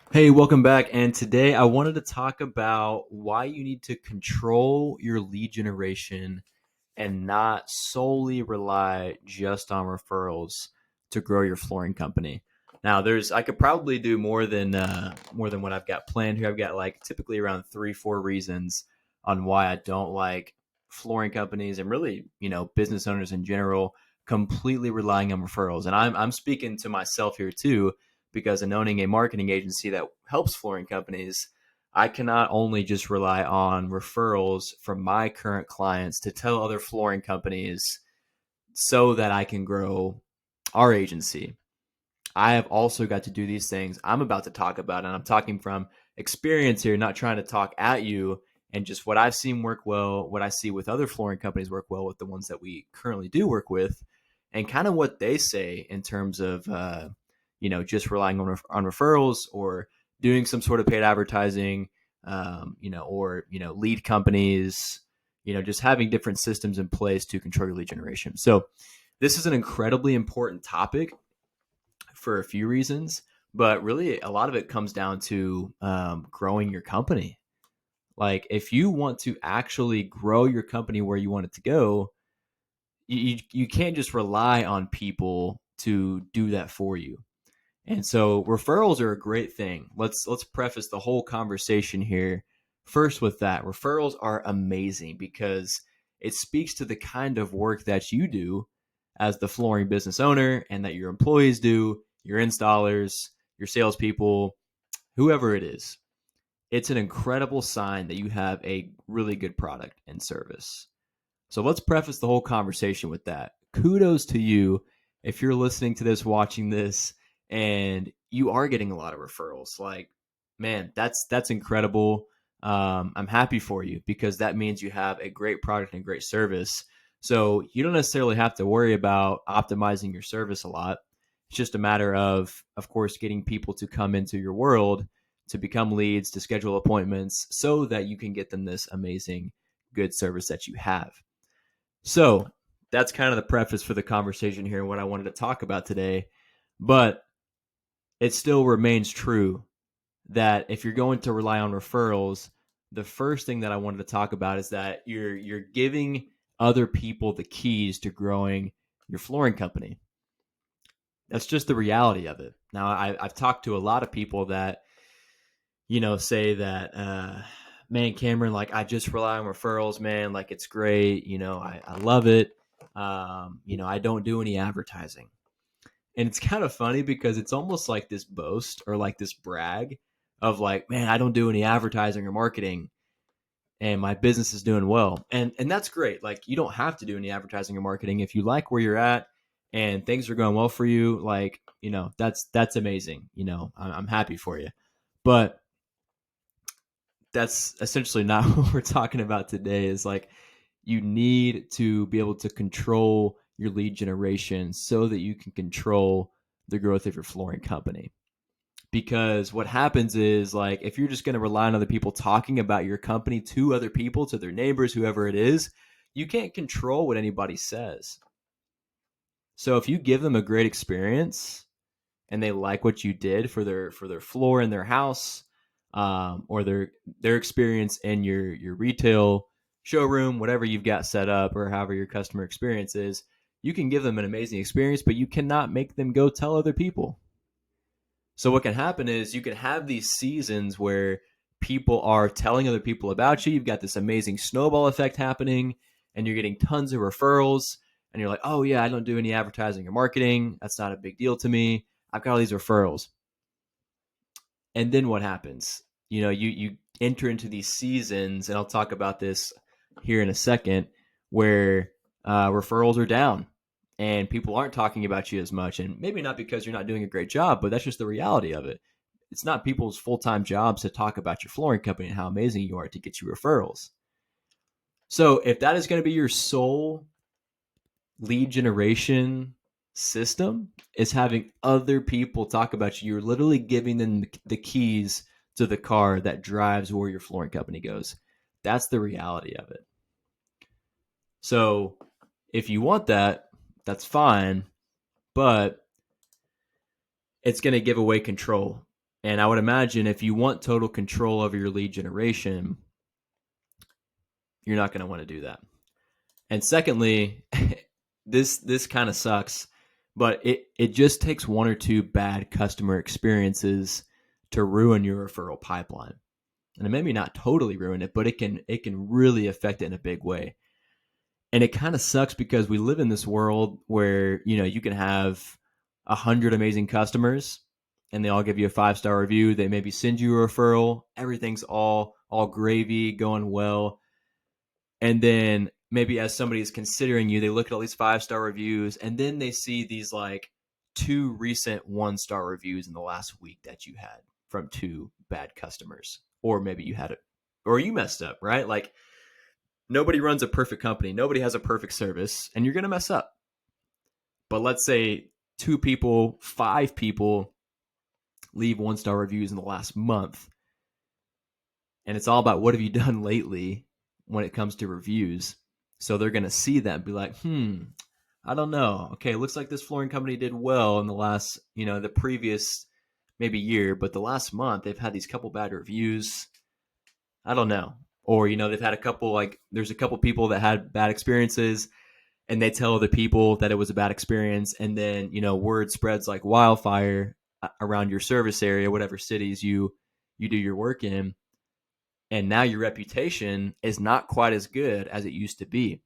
Hey, welcome back. And today I wanted to talk about why you need to control your lead generation and not solely rely just on referrals to grow your flooring company. Now, I could probably do more than what I've got planned here. I've got like typically around 3, 4 reasons on why I don't like flooring companies and really, business owners in general completely relying on referrals. And I'm speaking to myself here too, because in owning a marketing agency that helps flooring companies, I cannot only just rely on referrals from my current clients to tell other flooring companies so that I can grow our agency. I have also got to do these things I'm about to talk about, and I'm talking from experience here, not trying to talk at you, and just what I've seen work well, what I see with other flooring companies work well with the ones that we currently do work with, and kind of what they say in terms of just relying on referrals or doing some sort of paid advertising, or lead companies, just having different systems in place to control your lead generation. So this is an incredibly important topic for a few reasons, but really a lot of it comes down to growing your company. Like if you want to actually grow your company where you want it to go, you can't just rely on people to do that for you. And so referrals are a great thing. Let's preface the whole conversation here first with that. Referrals are amazing because it speaks to the kind of work that you do as the flooring business owner and that your employees do, your installers, your salespeople, whoever it is. It's an incredible sign that you have a really good product and service. So let's preface the whole conversation with that. Kudos to you if you're listening to this, watching this, and you are getting a lot of referrals. Like, man, that's incredible. I'm happy for you because that means you have a great product and great service. So you don't necessarily have to worry about optimizing your service a lot. It's just a matter of course, getting people to come into your world to become leads, to schedule appointments, so that you can get them this amazing, good service that you have. So that's kind of the preface for the conversation here and what I wanted to talk about today. But it still remains true that if you're going to rely on referrals, the first thing that I wanted to talk about is that you're giving other people the keys to growing your flooring company. That's just the reality of it. Now, I've talked to a lot of people that say that, man, Cameron, like I just rely on referrals, man. Like it's great. I love it. I don't do any advertising. And it's kind of funny because it's almost like this boast or like this brag of like, man, I don't do any advertising or marketing and my business is doing well. And that's great. Like you don't have to do any advertising or marketing if you like where you're at and things are going well for you. Like, that's amazing. I'm happy for you. But that's essentially not what we're talking about today. Is like you need to be able to control your lead generation so that you can control the growth of your flooring company. Because what happens is like if you're just going to rely on other people talking about your company to other people, to their neighbors, whoever it is, you can't control what anybody says. So if you give them a great experience and they like what you did for their floor in their house, or their experience in your retail showroom, whatever you've got set up, or however your customer experience is, you can give them an amazing experience, but you cannot make them go tell other people. So what can happen is you can have these seasons where people are telling other people about you. You've got this amazing snowball effect happening, and you're getting tons of referrals. And you're like, oh yeah, I don't do any advertising or marketing. That's not a big deal to me. I've got all these referrals. And then what happens? You enter into these seasons, and I'll talk about this here in a second, where referrals are down and people aren't talking about you as much. And maybe not because you're not doing a great job, but that's just the reality of it. It's not people's full-time jobs to talk about your flooring company and how amazing you are to get you referrals. So if that is going to be your sole lead generation system, is having other people talk about you, you're literally giving them the keys to the car that drives where your flooring company goes. That's the reality of it. So if you want that, that's fine, but it's going to give away control. And I would imagine if you want total control over your lead generation, you're not going to want to do that. And secondly, this kind of sucks, but it just takes one or two bad customer experiences to ruin your referral pipeline. And maybe not totally ruin it, but it can really affect it in a big way. And it kind of sucks because we live in this world where, you can have 100 amazing customers and they all give you a 5-star review. They maybe send you a referral. Everything's all gravy, going well. And then maybe as somebody is considering you, they look at all these 5-star reviews and then they see these like 2 recent 1-star reviews in the last week that you had from 2 bad customers. Or maybe you had it, or you messed up, right? Like, nobody runs a perfect company. Nobody has a perfect service, and you're going to mess up. But let's say 2 people, 5 people leave 1-star reviews in the last month. And it's all about what have you done lately when it comes to reviews. So they're going to see that and be like, I don't know. Okay, it looks like this flooring company did well in the last, the previous maybe year, but the last month they've had these couple bad reviews. I don't know. Or, they've had a couple, like, there's a couple people that had bad experiences and they tell other people that it was a bad experience. And then, word spreads like wildfire around your service area, whatever cities you do your work in. And now your reputation is not quite as good as it used to be.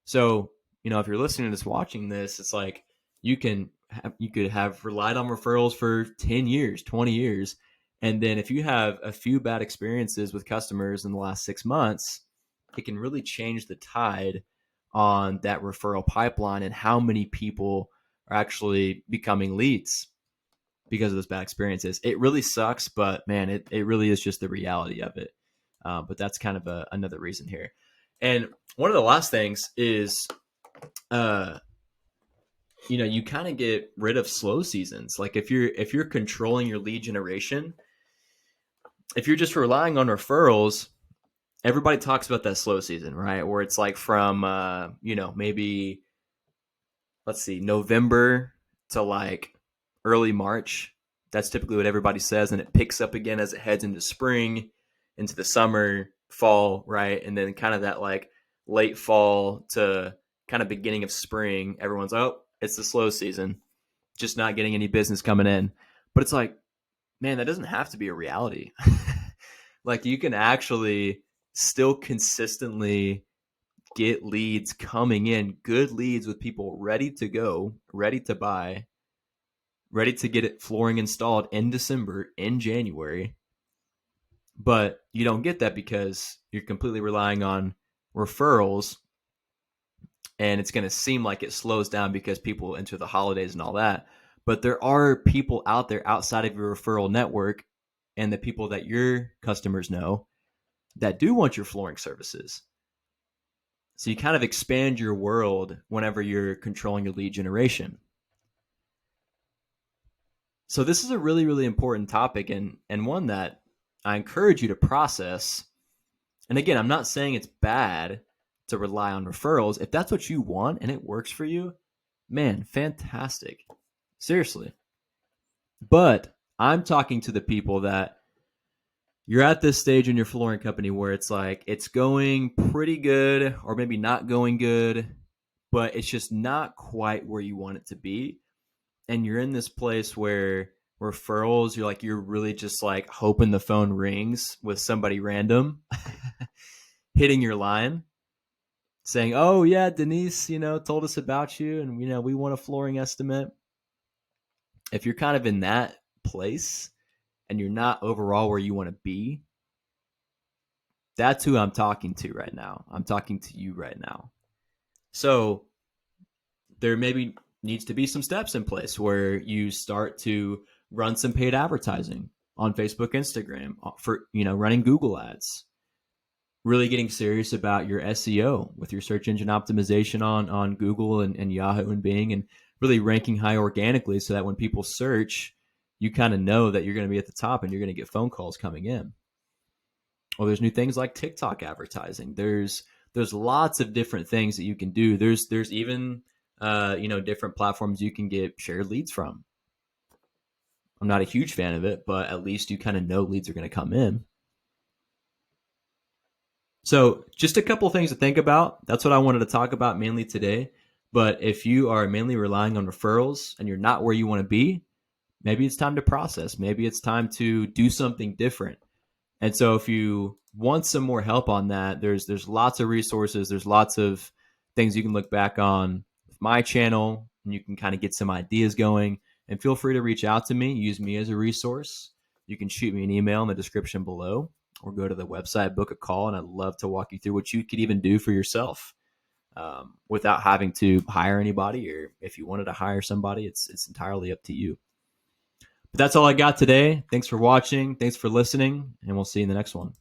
So, if you're listening to this, watching this, it's like you could have relied on referrals for 10 years, 20 years. And then if you have a few bad experiences with customers in the last 6 months, it can really change the tide on that referral pipeline and how many people are actually becoming leads because of those bad experiences. It really sucks, but man, it really is just the reality of it. But that's kind of another reason here. And one of the last things is, you kind of get rid of slow seasons. Like if you're controlling your lead generation, if you're just relying on referrals, everybody talks about that slow season, right? Where it's like from, maybe, let's see, November to like early March. That's typically what everybody says. And it picks up again as it heads into spring, into the summer, fall, right? And then kind of that like late fall to kind of beginning of spring, everyone's, oh, it's the slow season, just not getting any business coming in. But it's like, man, that doesn't have to be a reality. Like you can actually still consistently get leads coming in, good leads with people ready to go, ready to buy, ready to get it flooring installed in December, in January. But you don't get that because you're completely relying on referrals, and it's going to seem like it slows down because people enter the holidays and all that. But there are people out there outside of your referral network and the people that your customers know that do want your flooring services. So you kind of expand your world whenever you're controlling your lead generation. So this is a really, really important topic and one that I encourage you to process. And again, I'm not saying it's bad to rely on referrals. If that's what you want and it works for you, man, fantastic. Seriously. But I'm talking to the people that you're at this stage in your flooring company where it's like it's going pretty good or maybe not going good, but it's just not quite where you want it to be. And you're in this place where referrals, you're really just like hoping the phone rings with somebody random hitting your line saying, oh yeah, Denise, told us about you and, we want a flooring estimate. If you're kind of in that place and you're not overall where you want to be, that's who I'm talking to right now. I'm talking to you right now. So there maybe needs to be some steps in place where you start to run some paid advertising on Facebook, Instagram for, running Google ads, really getting serious about your SEO with your search engine optimization on Google and Yahoo and Bing, and really ranking high organically so that when people search, you kind of know that you're going to be at the top and you're going to get phone calls coming in. Well, there's new things like TikTok advertising. There's lots of different things that you can do. There's even different platforms you can get shared leads from. I'm not a huge fan of it, but at least you kind of know leads are going to come in. So, just a couple things to think about. That's what I wanted to talk about mainly today. But if you are mainly relying on referrals and you're not where you want to be, maybe it's time to process. Maybe it's time to do something different. And so if you want some more help on that, there's lots of resources, there's lots of things you can look back on with my channel, and you can kind of get some ideas going. And feel free to reach out to me, use me as a resource. You can shoot me an email in the description below or go to the website, book a call, and I'd love to walk you through what you could even do for yourself without having to hire anybody. Or if you wanted to hire somebody, it's entirely up to you. But that's all I got today. Thanks for watching. Thanks for listening, and we'll see you in the next one.